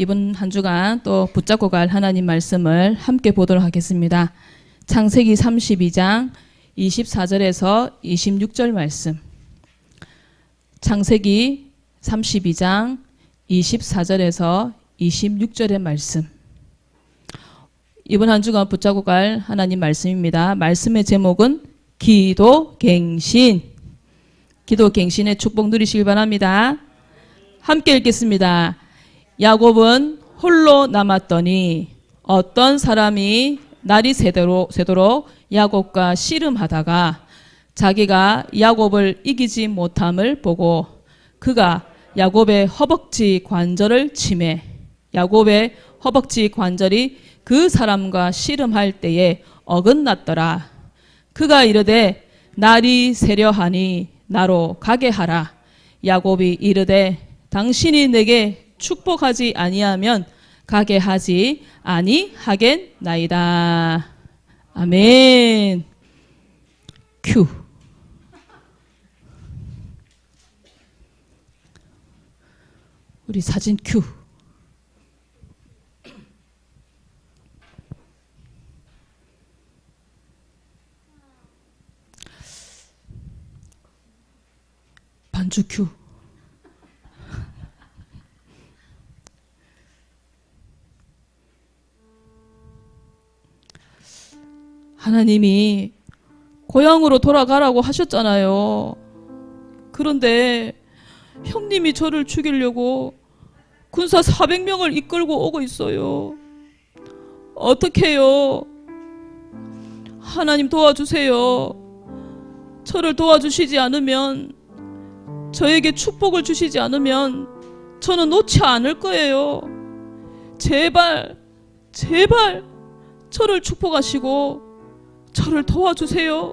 이번 한 주간 또 붙잡고 갈 하나님 말씀을 함께 보도록 하겠습니다. 창세기 32장 24절에서 26절 말씀. 창세기 32장 24절에서 26절의 말씀. 이번 한 주간 붙잡고 갈 하나님 말씀입니다. 말씀의 제목은 기도갱신. 기도갱신의 축복 누리시길 바랍니다. 함께 읽겠습니다. 야곱은 홀로 남았더니 어떤 사람이 날이 새도록 야곱과 씨름하다가 자기가 야곱을 이기지 못함을 보고 그가 야곱의 허벅지 관절을 치매 야곱의 허벅지 관절이 그 사람과 씨름할 때에 어긋났더라. 그가 이르되 날이 새려하니 나로 가게 하라. 야곱이 이르되 당신이 내게 축복하지 아니하면 가게 하지 아니하겠나이다. 아멘. 큐. 우리 사진 큐. 반주 큐. 하나님이 고향으로 돌아가라고 하셨잖아요. 그런데 형님이 저를 죽이려고 군사 400명을 이끌고 오고 있어요. 어떻게 해요? 하나님 도와주세요. 저를 도와주시지 않으면, 저에게 축복을 주시지 않으면 저는 놓지 않을 거예요. 제발 제발 저를 축복하시고 저를 도와주세요.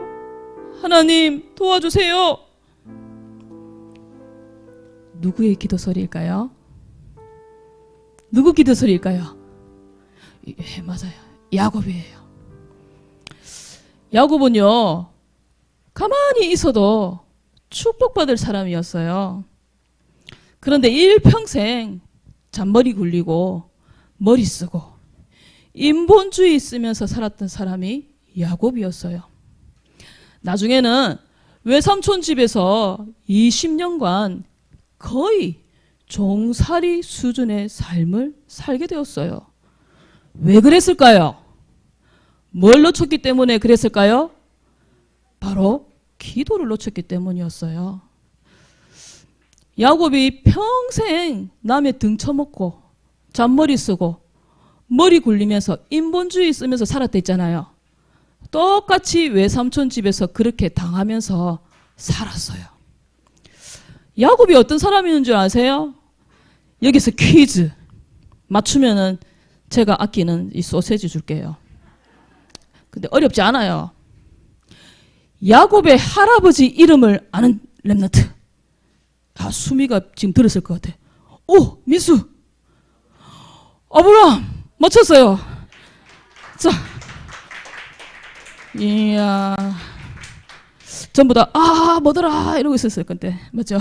하나님 도와주세요. 누구의 기도 소리일까요? 누구 기도 소리일까요? 예, 맞아요. 야곱이에요. 야곱은요, 가만히 있어도 축복받을 사람이었어요. 그런데 일평생 잔머리 굴리고 머리 쓰고 인본주의 쓰면서 살았던 사람이 야곱이었어요. 나중에는 외삼촌 집에서 20년간 거의 종살이 수준의 삶을 살게 되었어요. 왜 그랬을까요? 뭘 놓쳤기 때문에 그랬을까요? 바로 기도를 놓쳤기 때문이었어요. 야곱이 평생 남의 등 쳐먹고 잔머리 쓰고 머리 굴리면서 인본주의 쓰면서 살았다 했잖아요. 똑같이 외삼촌 집에서 그렇게 당하면서 살았어요. 야곱이 어떤 사람이었는 줄 아세요? 여기서 퀴즈 맞추면은 제가 아끼는 이 소세지 줄게요. 근데 어렵지 않아요. 야곱의 할아버지 이름을 아는 랩런트. 아, 수미가 지금 들었을 것 같아. 오, 미수. 아브라함 맞췄어요. 자, 이야, 전부 다 뭐더라 이러고 있었을 건데 맞죠?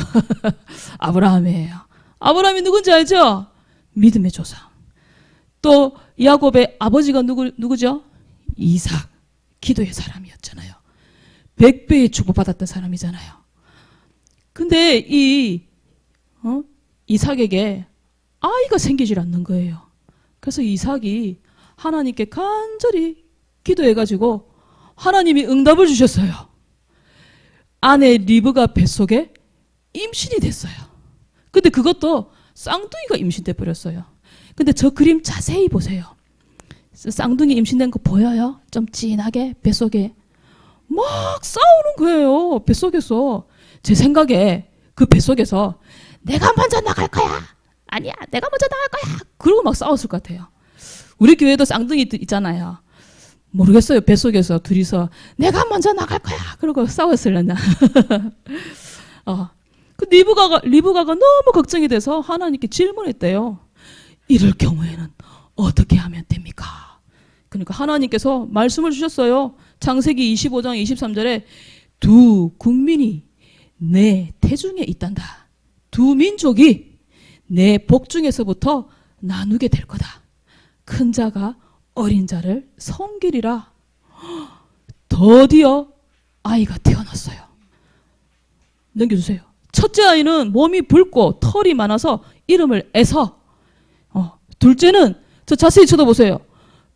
아브라함이에요. 아브라함이 누군지 알죠? 믿음의 조상. 또 야곱의 아버지가 누구죠? 이삭. 기도의 사람이었잖아요. 100배의 축복받았던 사람이잖아요. 근데 이삭에게 아이가 생기질 않는 거예요. 그래서 이삭이 하나님께 간절히 기도해가지고 하나님이 응답을 주셨어요. 아내 리브가 뱃속에 임신이 됐어요. 근데 그것도 쌍둥이가 임신돼 버렸어요. 근데 저 그림 자세히 보세요. 쌍둥이 임신된 거 보여요? 좀 진하게 뱃속에 막 싸우는 거예요. 뱃속에서. 제 생각에 그 뱃속에서 내가 먼저 나갈 거야. 아니야, 내가 먼저 나갈 거야. 그러고 막 싸웠을 것 같아요. 우리 교회도 쌍둥이 있잖아요. 모르겠어요. 뱃속에서 둘이서 내가 먼저 나갈 거야. 그러고 싸웠을려나. 그 리브가가 너무 걱정이 돼서 하나님께 질문했대요. 이럴 경우에는 어떻게 하면 됩니까? 그러니까 하나님께서 말씀을 주셨어요. 창세기 25장 23절에 두 국민이 내 태중에 있단다. 두 민족이 내 복중에서부터 나누게 될 거다. 큰 자가 어린 자를 섬기리라. 드디어 아이가 태어났어요. 넘겨주세요. 첫째 아이는 몸이 붉고 털이 많아서 이름을 에서, 둘째는 저 자세히 쳐다보세요.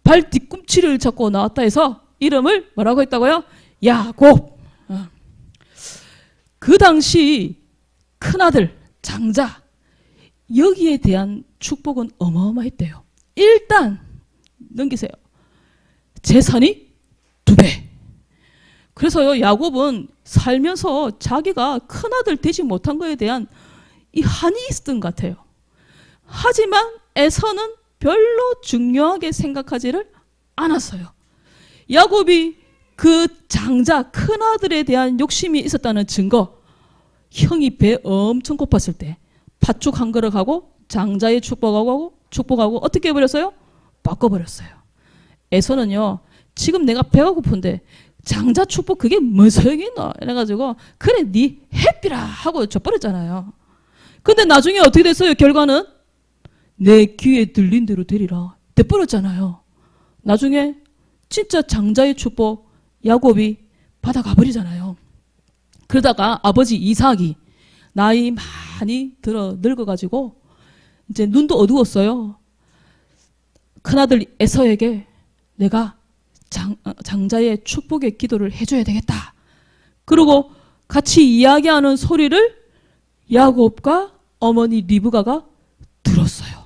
발 뒤꿈치를 잡고 나왔다 해서 이름을 뭐라고 했다고요? 야곱. 그 당시 큰아들 장자, 여기에 대한 축복은 어마어마했대요. 일단 넘기세요. 재산이 2배. 그래서요, 야곱은 살면서 자기가 큰아들 되지 못한 거에 대한 이 한이 있었던 것 같아요. 하지만 에서는 별로 중요하게 생각하지를 않았어요. 야곱이 그 장자 큰아들에 대한 욕심이 있었다는 증거, 형이 배 엄청 고팠을 때 팥죽 한 그릇하고 장자의 축복하고 어떻게 해버렸어요? 바꿔버렸어요. 에서는요, 지금 내가 배가 고픈데 장자 축복 그게 뭔 소용이 있노? 이래가지고 그래 니 해피라 하고 줘버렸잖아요. 근데 나중에 어떻게 됐어요? 결과는 내 귀에 들린 대로 되리라 돼버렸잖아요. 나중에 진짜 장자의 축복 야곱이 받아가 버리잖아요. 그러다가 아버지 이삭이 나이 많이 들어 늙어가지고 이제 눈도 어두웠어요. 큰아들 에서에게 내가 장자의 축복의 기도를 해줘야 되겠다. 그리고 같이 이야기하는 소리를 야곱과 어머니 리브가가 들었어요.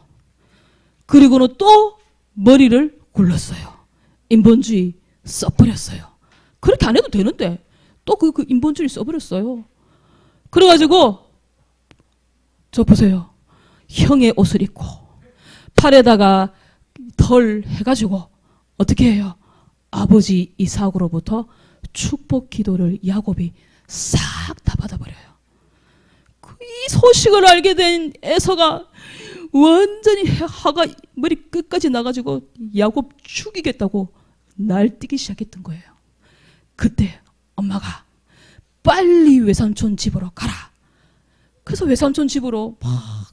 그리고는 또 머리를 굴렀어요. 인본주의 써버렸어요. 그렇게 안 해도 되는데 또 그 인본주의 써버렸어요. 그래가지고 저 보세요. 형의 옷을 입고 팔에다가 털 해가지고 어떻게 해요? 아버지 이삭으로부터 축복 기도를 야곱이 싹 다 받아버려요. 이 소식을 알게 된 에서가 완전히 화가 머리 끝까지 나가지고 야곱 죽이겠다고 날뛰기 시작했던 거예요. 그때 엄마가 빨리 외삼촌 집으로 가라. 그래서 외삼촌 집으로 막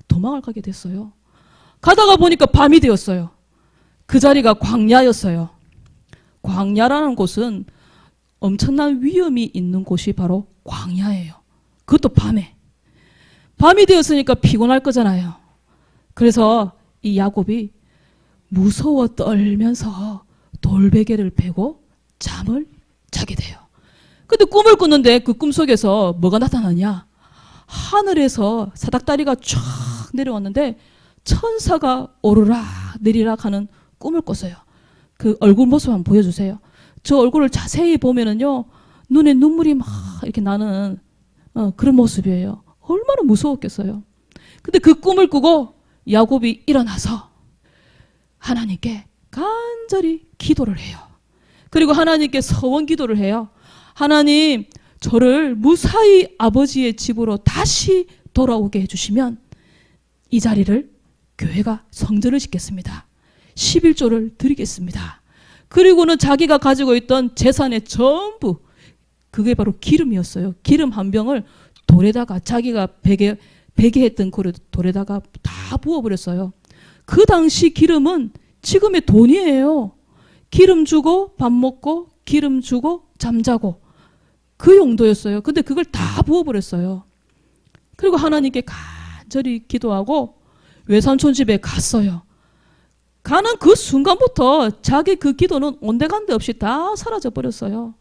도망을 가게 됐어요. 가다가 보니까 밤이 되었어요. 그 자리가 광야였어요. 광야라는 곳은 엄청난 위험이 있는 곳이 바로 광야예요. 그것도 밤에. 밤이 되었으니까 피곤할 거잖아요. 그래서 이 야곱이 무서워 떨면서 돌베개를 베고 잠을 자게 돼요. 근데 꿈을 꾸는데 그 꿈속에서 뭐가 나타나냐? 하늘에서 사닥다리가 쫙 내려왔는데 천사가 오르락 내리락 하는 꿈을 꿨어요. 그 얼굴 모습 한번 보여주세요. 저 얼굴을 자세히 보면은요, 눈에 눈물이 막 이렇게 나는 그런 모습이에요. 얼마나 무서웠겠어요. 근데 그 꿈을 꾸고 야곱이 일어나서 하나님께 간절히 기도를 해요. 그리고 하나님께 서원 기도를 해요. 하나님, 저를 무사히 아버지의 집으로 다시 돌아오게 해주시면 이 자리를 교회가 성전을 짓겠습니다. 11조를 드리겠습니다. 그리고는 자기가 가지고 있던 재산의 전부, 그게 바로 기름이었어요. 기름 한 병을 돌에다가 자기가 베게 했던 돌에다가 다 부어버렸어요. 그 당시 기름은 지금의 돈이에요. 기름 주고 밥 먹고 기름 주고 잠자고 그 용도였어요. 근데 그걸 다 부어버렸어요. 그리고 하나님께 간절히 기도하고 외삼촌 집에 갔어요. 가는 그 순간부터 자기 그 기도는 온데간데 없이 다 사라져버렸어요.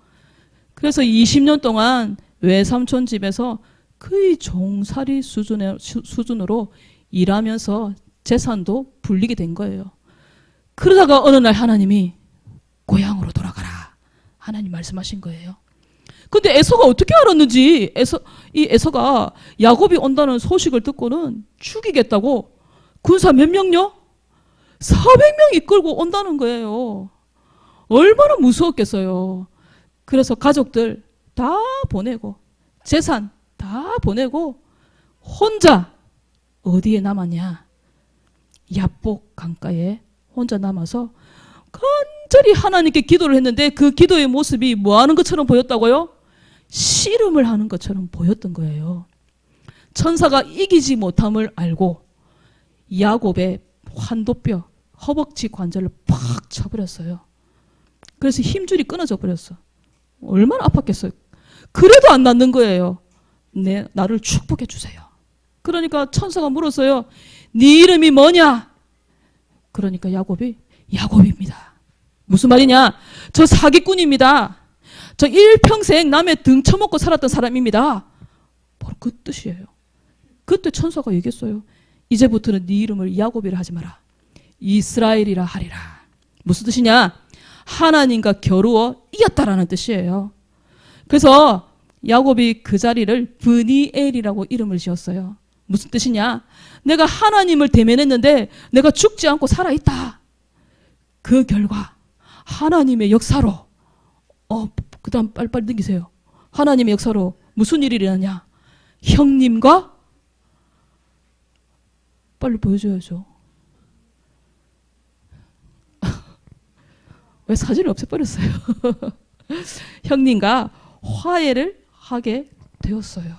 그래서 20년 동안 외삼촌 집에서 거의 종살이 수준으로 일하면서 재산도 불리게 된 거예요. 그러다가 어느 날 하나님이 고향으로 돌아가라. 하나님 말씀하신 거예요. 근데 에서가 어떻게 알았는지 이 에서가 야곱이 온다는 소식을 듣고는 죽이겠다고 군사 몇 명요? 400명 이끌고 온다는 거예요. 얼마나 무서웠겠어요. 그래서 가족들 다 보내고 재산 다 보내고 혼자 어디에 남았냐? 야복 강가에 혼자 남아서 간절히 하나님께 기도를 했는데 그 기도의 모습이 뭐 하는 것처럼 보였다고요? 씨름을 하는 것처럼 보였던 거예요. 천사가 이기지 못함을 알고 야곱의 환도뼈, 허벅지 관절을 팍 쳐버렸어요. 그래서 힘줄이 끊어져 버렸어. 얼마나 아팠겠어요. 그래도 안 낫는 거예요. 나를 축복해 주세요. 그러니까 천사가 물었어요. 네 이름이 뭐냐? 그러니까 야곱입니다. 무슨 말이냐? 저 사기꾼입니다. 저 일평생 남의 등 쳐먹고 살았던 사람입니다. 바로 그 뜻이에요. 그때 천사가 얘기했어요. 이제부터는 네 이름을 야곱이라 하지 마라. 이스라엘이라 하리라. 무슨 뜻이냐? 하나님과 겨루어 이겼다라는 뜻이에요. 그래서 야곱이 그 자리를 브니엘이라고 이름을 지었어요. 무슨 뜻이냐? 내가 하나님을 대면했는데 내가 죽지 않고 살아있다. 그 결과 하나님의 역사로 그 다음 빨리빨리 넘기세요. 하나님의 역사로 무슨 일이 일어나냐? 형님과 빨리 보여줘야죠. 왜 사진을 없애버렸어요? 형님과 화해를 하게 되었어요.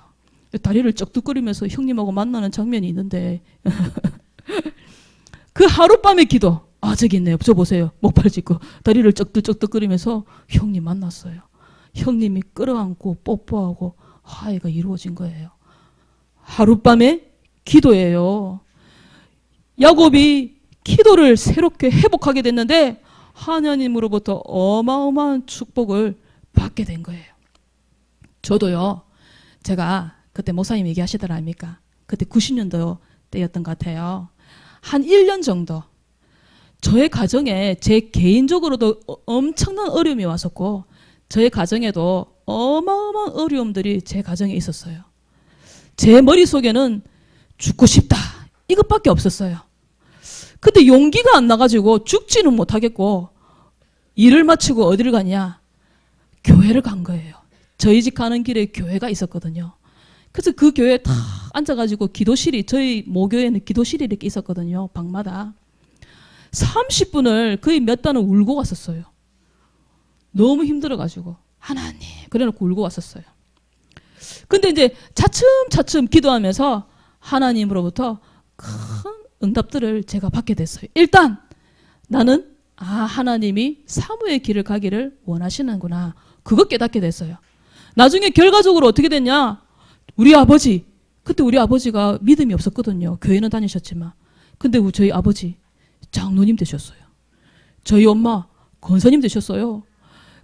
다리를 쩍뚝거리면서 형님하고 만나는 장면이 있는데 그 하룻밤의 기도, 저기 있네요. 저 보세요. 목발 짚고 다리를 쩍뚝쩍뚝거리면서 형님 만났어요. 형님이 끌어안고 뽀뽀하고 화해가 이루어진 거예요. 하룻밤의 기도예요. 야곱이 기도를 새롭게 회복하게 됐는데 하나님으로부터 어마어마한 축복을 받게 된 거예요. 저도요. 제가 그때 목사님 얘기하시더라 아닙니까? 그때 90년도 때였던 것 같아요. 한 1년 정도 저의 가정에 제 개인적으로도 엄청난 어려움이 왔었고 저의 가정에도 어마어마한 어려움들이 제 가정에 있었어요. 제 머릿속에는 죽고 싶다 이것밖에 없었어요. 근데 용기가 안 나가지고 죽지는 못하겠고 일을 마치고 어디를 가냐? 교회를 간 거예요. 저희 집 가는 길에 교회가 있었거든요. 그래서 그 교회에 다 앉아가지고 기도실이, 저희 모교에는 기도실이 이렇게 있었거든요. 방마다. 30분을 거의 몇 달은 울고 갔었어요. 너무 힘들어가지고 하나님 그래놓고 울고 왔었어요. 근데 이제 차츰차츰 기도하면서 하나님으로부터 큰 응답들을 제가 받게 됐어요. 일단 나는 하나님이 사모의 길을 가기를 원하시는구나. 그거 깨닫게 됐어요. 나중에 결과적으로 어떻게 됐냐? 우리 아버지, 그때 우리 아버지가 믿음이 없었거든요. 교회는 다니셨지만. 근데 저희 아버지 장로님 되셨어요. 저희 엄마 권사님 되셨어요.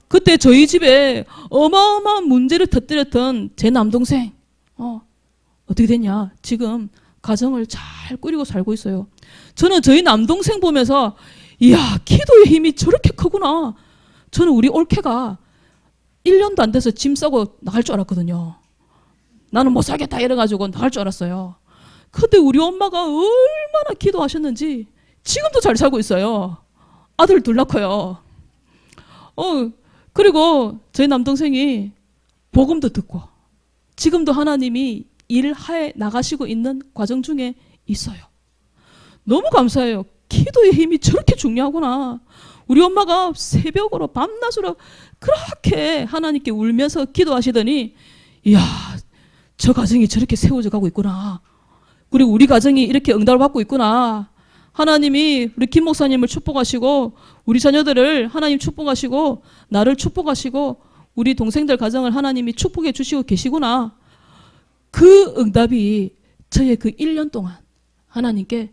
그때 저희 집에 어마어마한 문제를 터뜨렸던 제 남동생 어떻게 됐냐? 지금 가정을 잘 꾸리고 살고 있어요. 저는 저희 남동생 보면서 이야 기도의 힘이 저렇게 크구나. 저는 우리 올케가 1년도 안 돼서 짐 싸고 나갈 줄 알았거든요. 나는 못 살겠다 이래가지고 나갈 줄 알았어요. 근데 우리 엄마가 얼마나 기도하셨는지 지금도 잘 살고 있어요. 아들 둘 낳고요. 그리고 저희 남동생이 복음도 듣고 지금도 하나님이 일하에 나가시고 있는 과정 중에 있어요. 너무 감사해요. 기도의 힘이 저렇게 중요하구나. 우리 엄마가 새벽으로 밤낮으로 그렇게 하나님께 울면서 기도하시더니 이야 저 가정이 저렇게 세워져 가고 있구나. 그리고 우리 가정이 이렇게 응답을 받고 있구나. 하나님이 우리 김 목사님을 축복하시고 우리 자녀들을 하나님 축복하시고 나를 축복하시고 우리 동생들 가정을 하나님이 축복해 주시고 계시구나. 그 응답이 저의 그 1년 동안 하나님께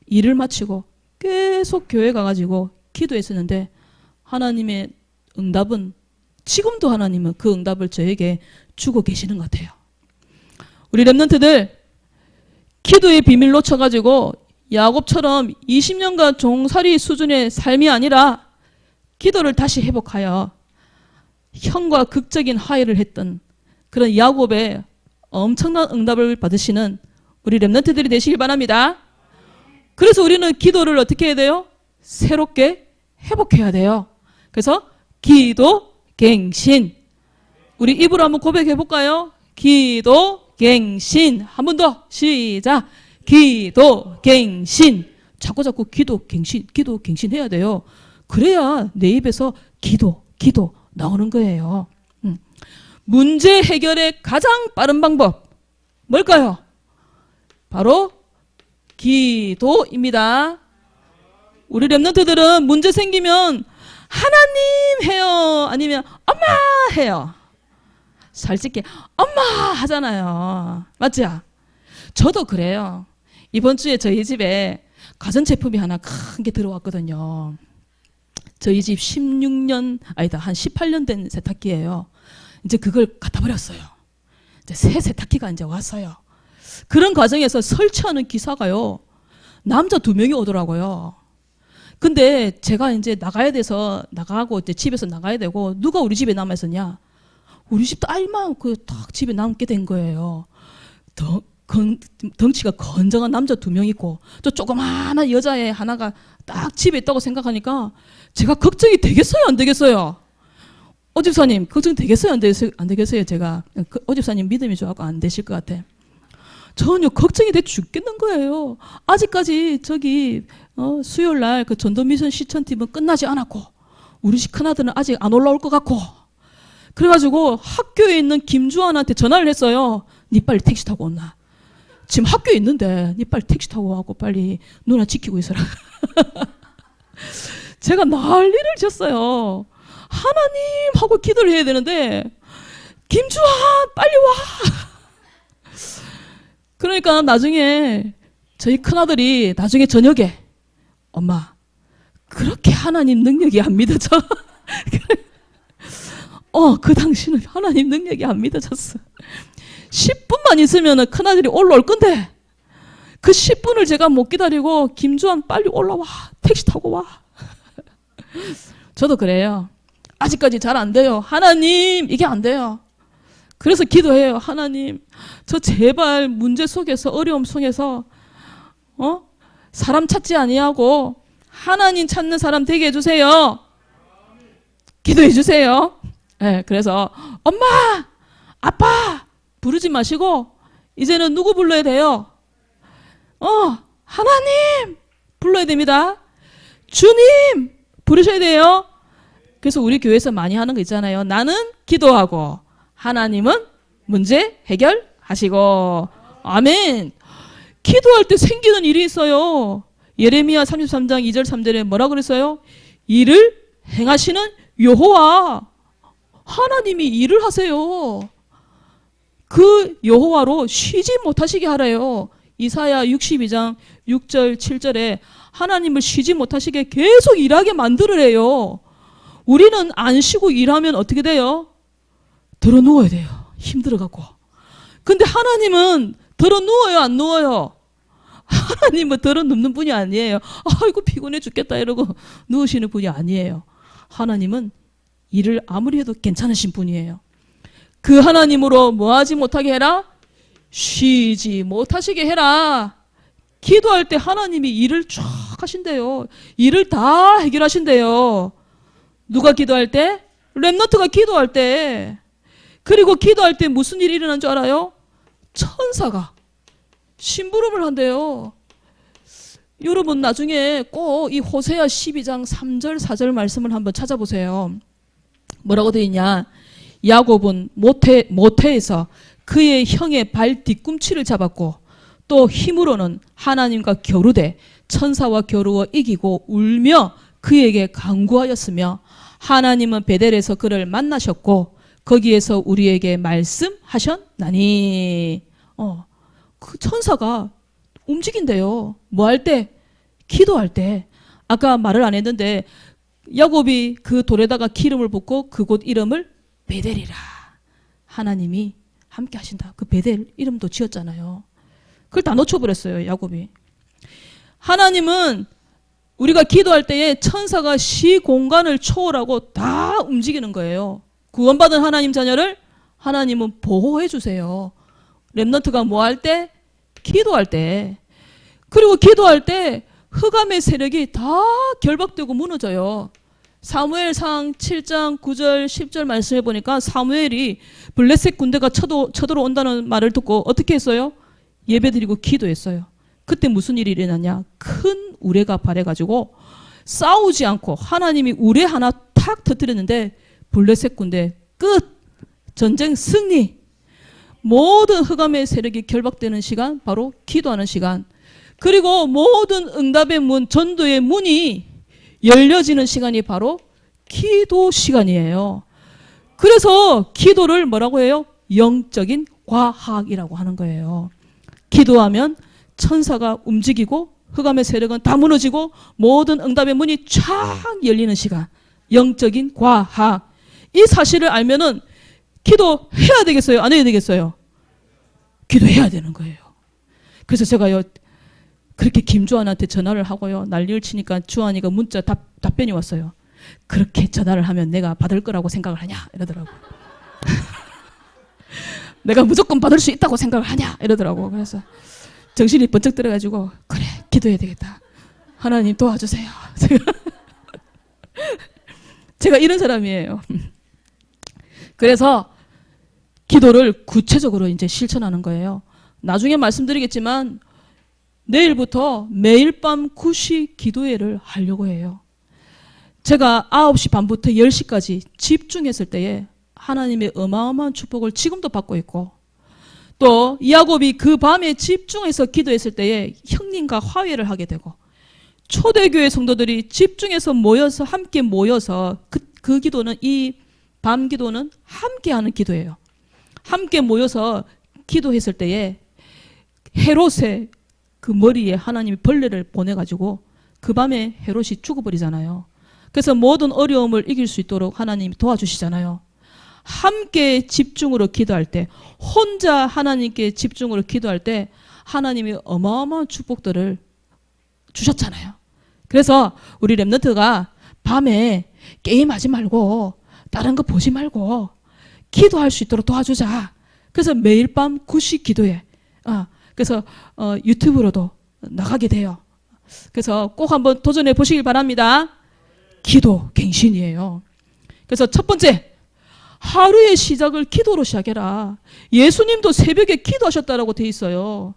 일을 마치고 계속 교회 가가지고 기도했었는데 하나님의 응답은 지금도 하나님은 그 응답을 저에게 주고 계시는 것 같아요. 우리 랩런트들 기도의 비밀 놓쳐가지고 야곱처럼 20년간 종살이 수준의 삶이 아니라 기도를 다시 회복하여 형과 극적인 화해를 했던 그런 야곱의 엄청난 응답을 받으시는 우리 랩런트들이 되시길 바랍니다. 그래서 우리는 기도를 어떻게 해야 돼요? 새롭게 회복해야 돼요. 그래서 기도 갱신. 우리 입으로 한번 고백해 볼까요? 기도 갱신. 한 번 더 시작. 기도 갱신. 자꾸 기도 갱신 해야 돼요. 그래야 내 입에서 기도 나오는 거예요. 문제 해결의 가장 빠른 방법 뭘까요? 바로 기도입니다. 우리 랩런트들은 문제 생기면 하나님 해요. 아니면 엄마 해요. 솔직히 엄마 하잖아요. 맞죠? 저도 그래요. 이번 주에 저희 집에 가전제품이 하나 큰 게 들어왔거든요. 저희 집 16년, 아니다, 한 18년 된 세탁기예요. 이제 그걸 갖다 버렸어요. 이제 새 세탁기가 이제 왔어요. 그런 과정에서 설치하는 기사가요, 남자 2명이 오더라고요. 근데 제가 이제 나가야 돼서 나가고 이제 집에서 나가야 되고 누가 우리 집에 남아 있었냐? 우리 집 딸만 그 딱 집에 남게 된 거예요. 덩치가 건장한 남자 2명 있고 또 조그마한 여자애 하나가 딱 집에 있다고 생각하니까 제가 걱정이 되겠어요, 안 되겠어요? 오집사님 걱정 되겠어요, 안 되겠어요? 제가 오집사님 믿음이 좋아하고 안 되실 것 같아. 전혀 걱정이 돼 죽겠는 거예요. 아직까지 저기 수요일 날 그 전도미션 시청팀은 끝나지 않았고 우리 집 큰아들은 아직 안 올라올 것 같고, 그래가지고 학교에 있는 김주환한테 전화를 했어요. 니 빨리 택시 타고 온나. 지금 학교에 있는데 니 빨리 택시 타고 와고 빨리 누나 지키고 있어라. 제가 난리를 쳤어요. 하나님 하고 기도를 해야 되는데 김주환 빨리 와. 그러니까 나중에 저희 큰아들이 나중에 저녁에 엄마 그렇게 하나님 능력이 안 믿어져. 그 당시는 하나님 능력이 안 믿어졌어. 10분만 있으면 큰아들이 올라올 건데 그 10분을 제가 못 기다리고 김주환 빨리 올라와. 택시 타고 와. 저도 그래요. 아직까지 잘 안 돼요. 하나님 이게 안 돼요. 그래서 기도해요. 하나님 저 제발 문제 속에서 어려움 속에서 사람 찾지 아니하고 하나님 찾는 사람 되게 해주세요. 기도해 주세요. 네, 그래서 엄마 아빠 부르지 마시고 이제는 누구 불러야 돼요? 하나님 불러야 됩니다. 주님 부르셔야 돼요. 그래서 우리 교회에서 많이 하는 거 있잖아요. 나는 기도하고 하나님은 문제 해결하시고. 아멘. 기도할 때 생기는 일이 있어요. 예레미야 33장 2절 3절에 뭐라 그랬어요? 일을 행하시는 여호와, 하나님이 일을 하세요. 그 여호와로 쉬지 못하시게 하래요. 이사야 62장 6절 7절에 하나님을 쉬지 못하시게 계속 일하게 만들으래요. 우리는 안 쉬고 일하면 어떻게 돼요? 들어 누워야 돼요. 힘들어갖고. 근데 하나님은 들어 누워요, 안 누워요? 하나님은 들어 눕는 분이 아니에요. 아이고 피곤해 죽겠다 이러고 누우시는 분이 아니에요. 하나님은 일을 아무리 해도 괜찮으신 분이에요. 그 하나님으로 뭐 하지 못하게 해라? 쉬지 못하시게 해라. 기도할 때 하나님이 일을 쫙 하신대요. 일을 다 해결하신대요. 누가 기도할 때? 렘넌트가 기도할 때. 그리고 기도할 때 무슨 일이 일어난 줄 알아요? 천사가 심부름을 한대요. 여러분 나중에 꼭 이 호세아 12장 3절 4절 말씀을 한번 찾아보세요. 뭐라고 되어 있냐? 야곱은 모태에서 그의 형의 발 뒤꿈치를 잡았고 또 힘으로는 하나님과 겨루되 천사와 겨루어 이기고 울며 그에게 간구하였으며 하나님은 베델에서 그를 만나셨고 거기에서 우리에게 말씀하셨나니. 그 천사가 움직인대요. 뭐 할 때? 기도할 때. 아까 말을 안 했는데 야곱이 그 돌에다가 기름을 붓고 그곳 이름을 베델이라. 하나님이 함께 하신다. 그 베델 이름도 지었잖아요. 그걸 다 놓쳐버렸어요, 야곱이. 하나님은 우리가 기도할 때에 천사가 시공간을 초월하고 다 움직이는 거예요. 구원받은 하나님 자녀를 하나님은 보호해 주세요. 렘넌트가 뭐 할 때? 기도할 때. 그리고 기도할 때 흑암의 세력이 다 결박되고 무너져요. 사무엘상 7장 9절 10절 말씀해 보니까 사무엘이 블레셋 군대가 쳐들어온다는 말을 듣고 어떻게 했어요? 예배드리고 기도했어요. 그때 무슨 일이 일어났냐? 큰 우레가 발해가지고 싸우지 않고 하나님이 우레 하나 탁 터뜨렸는데 블레셋 군대 끝! 전쟁 승리! 모든 흑암의 세력이 결박되는 시간, 바로 기도하는 시간. 그리고 모든 응답의 문, 전도의 문이 열려지는 시간이 바로 기도 시간이에요. 그래서 기도를 뭐라고 해요? 영적인 과학이라고 하는 거예요. 기도하면 천사가 움직이고 흑암의 세력은 다 무너지고 모든 응답의 문이 쫙 열리는 시간. 영적인 과학. 이 사실을 알면은 기도해야 되겠어요? 안 해야 되겠어요? 기도해야 되는 거예요. 그래서 제가요, 그렇게 김주환한테 전화를 하고요, 난리를 치니까 주환이가 문자 답변이 왔어요. 그렇게 전화를 하면 내가 받을 거라고 생각을 하냐? 이러더라고. 내가 무조건 받을 수 있다고 생각을 하냐? 이러더라고. 그래서 정신이 번쩍 들어가지고, 그래, 기도해야 되겠다. 하나님 도와주세요. 제가 이런 사람이에요. 그래서 기도를 구체적으로 이제 실천하는 거예요. 나중에 말씀드리겠지만 내일부터 매일 밤 9시 기도회를 하려고 해요. 제가 9시 반부터 10시까지 집중했을 때에 하나님의 어마어마한 축복을 지금도 받고 있고, 또 야곱이 그 밤에 집중해서 기도했을 때에 형님과 화해를 하게 되고, 초대교회 성도들이 집중해서 모여서 함께 모여서 그 기도는, 이 밤 기도는 함께 하는 기도예요. 함께 모여서 기도했을 때에 헤롯의 그 머리에 하나님이 벌레를 보내가지고 그 밤에 헤롯이 죽어버리잖아요. 그래서 모든 어려움을 이길 수 있도록 하나님이 도와주시잖아요. 함께 집중으로 기도할 때, 혼자 하나님께 집중으로 기도할 때 하나님이 어마어마한 축복들을 주셨잖아요. 그래서 우리 렘넌트가 밤에 게임하지 말고 다른 거 보지 말고 기도할 수 있도록 도와주자. 그래서 매일 밤 9시 기도해. 그래서 유튜브로도 나가게 돼요. 그래서 꼭 한번 도전해 보시길 바랍니다. 기도 갱신이에요. 그래서 첫 번째, 하루의 시작을 기도로 시작해라. 예수님도 새벽에 기도하셨다라고 돼 있어요.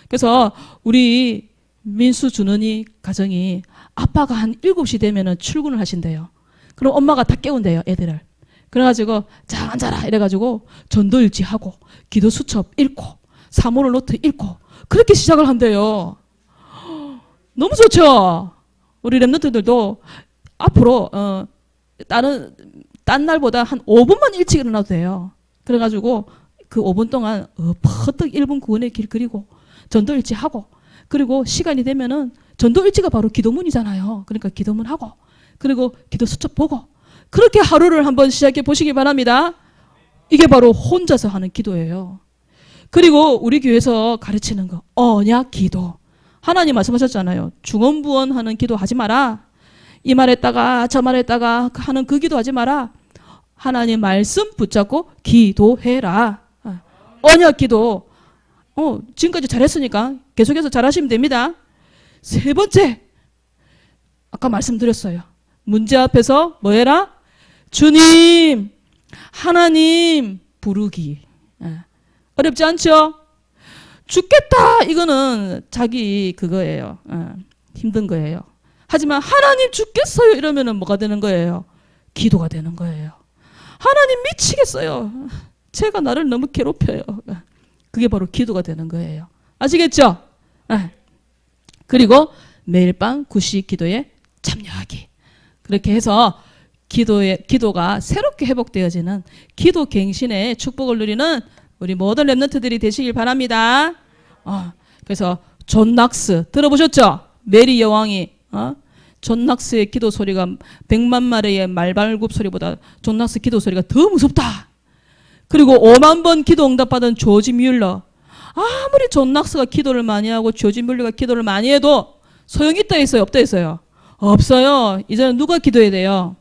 그래서 우리 민수 준은이 가정이 아빠가 한 7시 되면은 출근을 하신대요. 그럼 엄마가 다 깨운대요, 애들을. 그래가지고 자 앉아라 이래가지고 전도일지 하고 기도 수첩 읽고 사모를 노트 읽고 그렇게 시작을 한대요. 너무 좋죠. 우리 렘넌트들도 앞으로 딴 날보다 한 5분만 일찍 일어나도 돼요. 그래가지고 그 5분 동안 퍼뜩 1분 구원의 길 그리고 전도일지 하고, 그리고 시간이 되면은 전도일지가 바로 기도문이잖아요. 그러니까 기도문 하고, 그리고 기도 수첩 보고, 그렇게 하루를 한번 시작해 보시기 바랍니다. 이게 바로 혼자서 하는 기도예요. 그리고 우리 교회에서 가르치는 거, 언약 기도. 하나님 말씀하셨잖아요. 중언부언하는 기도 하지 마라. 이 말했다가 저 말했다가 하는 그 기도 하지 마라. 하나님 말씀 붙잡고 기도해라. 언약 기도. 지금까지 잘했으니까 계속해서 잘하시면 됩니다. 세 번째, 아까 말씀드렸어요. 문제 앞에서 뭐 해라? 주님, 하나님 부르기. 어렵지 않죠? 죽겠다, 이거는 자기 그거예요. 힘든 거예요. 하지만 하나님 죽겠어요 이러면은 뭐가 되는 거예요? 기도가 되는 거예요. 하나님 미치겠어요, 제가 나를 너무 괴롭혀요. 그게 바로 기도가 되는 거예요. 아시겠죠? 그리고 매일 밤 9시 기도에 참여하기. 그렇게 해서 기도가 새롭게 회복되어지는 기도 갱신의 축복을 누리는 우리 모든 렘넌트들이 되시길 바랍니다. 그래서 존 낙스 들어보셨죠? 메리 여왕이 존 낙스의 기도 소리가 100만 마리의 말발굽 소리보다 존 낙스 기도 소리가 더 무섭다. 그리고 5만 번 기도 응답받은 조지 뮬러. 아무리 존 낙스가 기도를 많이 하고 조지 뮬러가 기도를 많이 해도 소용이 있다 했어요? 없다 했어요? 없어요. 이제는 누가 기도해야 돼요?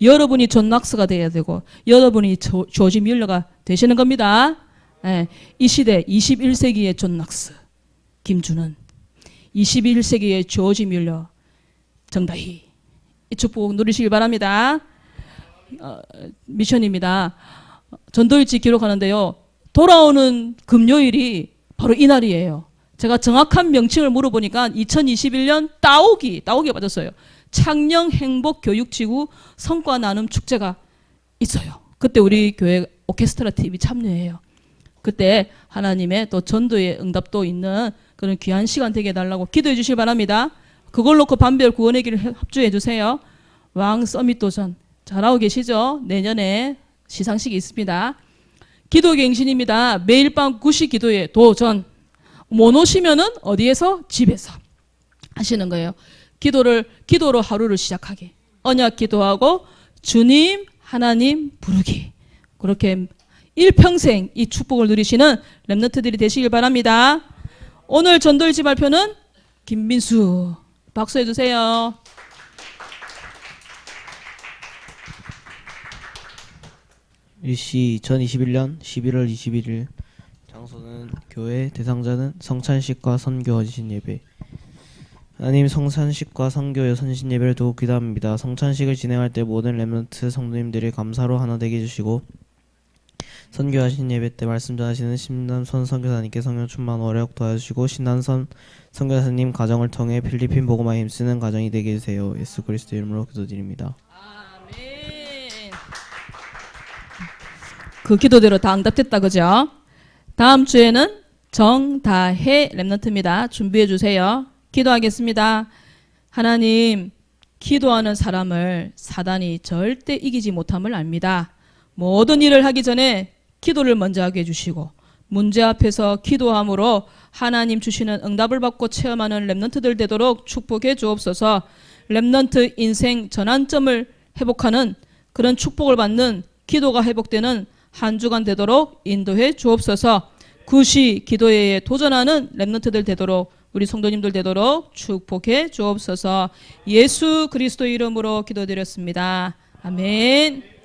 여러분이 존 낙스가 돼야 되고 여러분이 조지 뮬러가 되시는 겁니다. 이 시대 21세기의 존 낙스 김준은, 21세기의 조지 뮬러 정다희, 이 축복 누리시길 바랍니다. 미션입니다. 전도일지 기록하는데요, 돌아오는 금요일이 바로 이날이에요. 제가 정확한 명칭을 물어보니까 2021년 따오기에 빠졌어요. 창녕 행복 교육지구 성과 나눔 축제가 있어요. 그때 우리 교회 오케스트라 TV 참여해요. 그때 하나님의 또 전도의 응답도 있는 그런 귀한 시간 되게 해달라고 기도해 주시기 바랍니다. 그걸 놓고 반별 구원의 길을 합주해 주세요. 왕 서밋 도전 잘하고 계시죠? 내년에 시상식이 있습니다. 기도갱신입니다. 매일 밤 9시 기도에 도전. 못 오시면은 어디에서? 집에서 하시는 거예요. 기도로 하루를 시작하기. 언약 기도하고 주님 하나님 부르기. 그렇게 일평생 이 축복을 누리시는 렘넌트들이 되시길 바랍니다. 오늘 전도일지 발표는 김민수. 박수해 주세요. 일시 2021년 11월 21일. 장소는 교회, 대상자는 성찬식과 선교 헌신 예배. 하나님, 성찬식과 선교의 헌신 예배를 두고 기도합니다. 성찬식을 진행할 때 모든 렘넌트 성도님들이 감사로 하나 되게 해주시고, 선교하신 예배 때 말씀 전하시는 신남선 선교사님께 성령 충만 어력 도와주시고, 신남선 선교사님 가정을 통해 필리핀 복음화에 힘쓰는 가정이 되게 해주세요. 예수 그리스도 이름으로 기도드립니다. 아멘. 그 기도대로 다 응답됐다, 그죠? 다음 주에는 정다혜 렘넌트입니다. 준비해 주세요. 기도하겠습니다. 하나님, 기도하는 사람을 사단이 절대 이기지 못함을 압니다. 모든 일을 하기 전에 기도를 먼저 하게 해주시고, 문제 앞에서 기도함으로 하나님 주시는 응답을 받고 체험하는 렘넌트들 되도록 축복해 주옵소서. 렘넌트 인생 전환점을 회복하는 그런 축복을 받는 기도가 회복되는 한 주간 되도록 인도해 주옵소서. 9시 기도회에 도전하는 렘넌트들 되도록, 우리 성도님들 되도록 축복해 주옵소서. 예수 그리스도 이름으로 기도드렸습니다. 아멘.